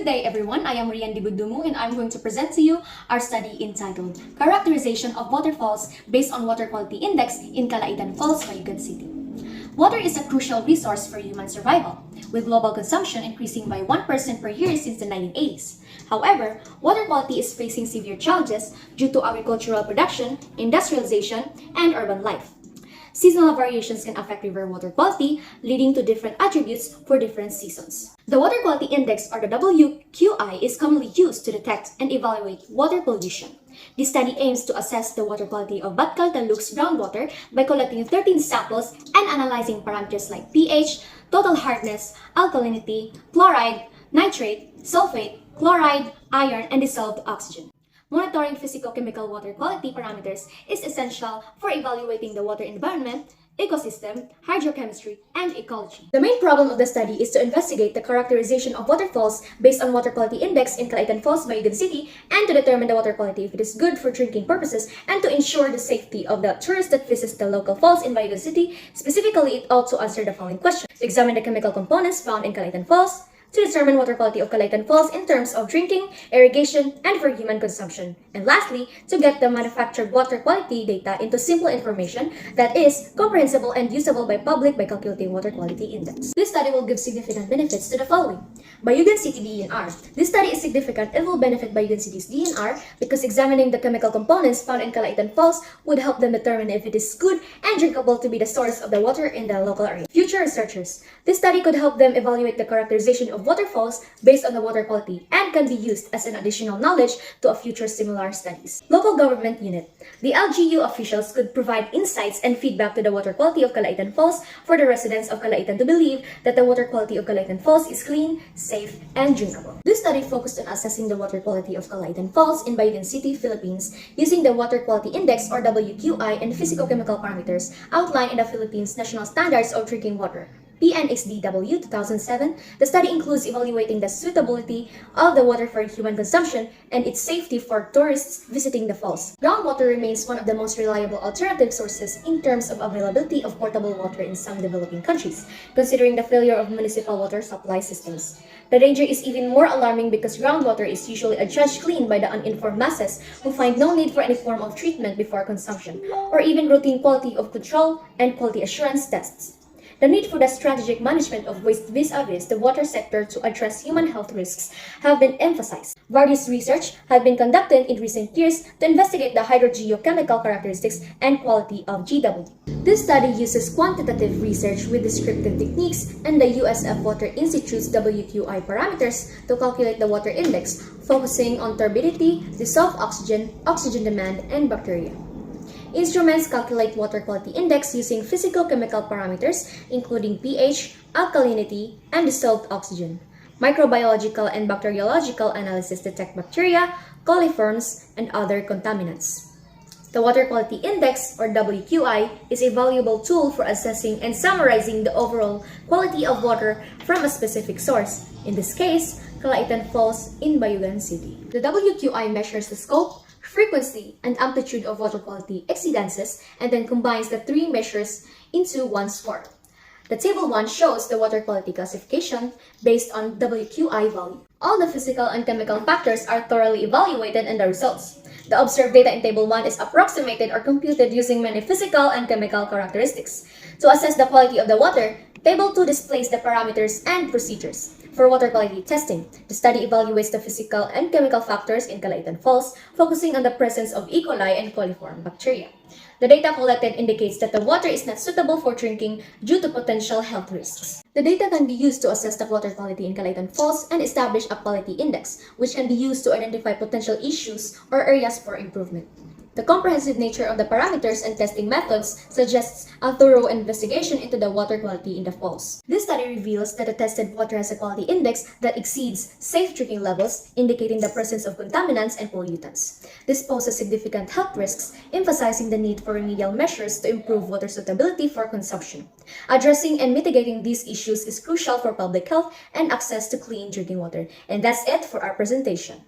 Good day everyone, I am Rheanne Budumo and I'm going to present to you our study entitled Characterization of Waterfalls based on Water Quality Index in Calaitan Falls, Bayugan City. Water is a crucial resource for human survival, with global consumption increasing by 1% per year since the 1980s. However, water quality is facing severe challenges due to agricultural production, industrialization, and urban life. Seasonal variations can affect river water quality, leading to different attributes for different seasons. The Water Quality Index, or the WQI, is commonly used to detect and evaluate water pollution. This study aims to assess the water quality of Batkal Taluk's groundwater by collecting 13 samples and analyzing parameters like pH, total hardness, alkalinity, chloride, nitrate, sulphate, chloride, iron, and dissolved oxygen. Monitoring physicochemical water quality parameters is essential for evaluating the water environment, ecosystem, hydrochemistry, and ecology. The main problem of the study is to investigate the characterization of waterfalls based on Water Quality Index in Calaitan Falls, Bayugan City, and to determine the water quality if it is good for drinking purposes, and to ensure the safety of the tourist that visits the local falls in Bayugan City. Specifically, it also answered the following questions: to examine the chemical components found in Calaitan Falls, to determine water quality of Calaitan Falls in terms of drinking, irrigation, and for human consumption. And lastly, to get the manufactured water quality data into simple information that is comprehensible and usable by public by calculating water quality index. This study will give significant benefits to the following. Bayugan City DNR. This study is significant and will benefit Bayugan City's DNR because examining the chemical components found in Calaitan Falls would help them determine if it is good and drinkable to be the source of the water in the local area. Future researchers. This study could help them evaluate the characterization of waterfalls based on the water quality and can be used as an additional knowledge to a future similar studies. Local government unit. The LGU officials could provide insights and feedback to the water quality of Calaitan Falls for the residents of Calaitan to believe that the water quality of Calaitan Falls is clean, safe, and drinkable. This study focused on assessing the water quality of Calaitan Falls in Bayugan City, Philippines using the Water Quality Index, or WQI, and physicochemical parameters outlined in the Philippines National Standards of Drinking Water PNSDW 2007. The study includes evaluating the suitability of the water for human consumption and its safety for tourists visiting the falls. Groundwater remains one of the most reliable alternative sources in terms of availability of potable water in some developing countries, considering the failure of municipal water supply systems. The danger is even more alarming because groundwater is usually adjudged clean by the uninformed masses who find no need for any form of treatment before consumption, or even routine quality of control and quality assurance tests. The need for the strategic management of waste vis-a-vis the water sector to address human health risks have been emphasized. Various research have been conducted in recent years to investigate the hydrogeochemical characteristics and quality of GW. This study uses quantitative research with descriptive techniques and the USF Water Institute's WQI parameters to calculate the water index, focusing on turbidity, dissolved oxygen, oxygen demand, and bacteria. Instruments calculate water quality index using physicochemical parameters including pH, alkalinity, and dissolved oxygen. Microbiological and bacteriological analysis detect bacteria, coliforms, and other contaminants. The Water Quality Index, or WQI, is a valuable tool for assessing and summarizing the overall quality of water from a specific source, in this case, Calaitan Falls in Bayugan City. The WQI measures the scope, frequency, and amplitude of water quality exceedances and then combines the three measures into one score. The Table 1 shows the water quality classification based on WQI value. All the physical and chemical factors are thoroughly evaluated in the results. The observed data in Table 1 is approximated or computed using many physical and chemical characteristics. To assess the quality of the water, Table 2 displays the parameters and procedures. For water quality testing, the study evaluates the physical and chemical factors in Calaitan Falls, focusing on the presence of E. coli and coliform bacteria. The data collected indicates that the water is not suitable for drinking due to potential health risks. The data can be used to assess the water quality in Calaitan Falls and establish a quality index, which can be used to identify potential issues or areas for improvement. The comprehensive nature of the parameters and testing methods suggests a thorough investigation into the water quality in the falls. This study reveals that the tested water has a quality index that exceeds safe drinking levels, indicating the presence of contaminants and pollutants. This poses significant health risks, emphasizing the need for remedial measures to improve water suitability for consumption. Addressing and mitigating these issues is crucial for public health and access to clean drinking water. And that's it for our presentation.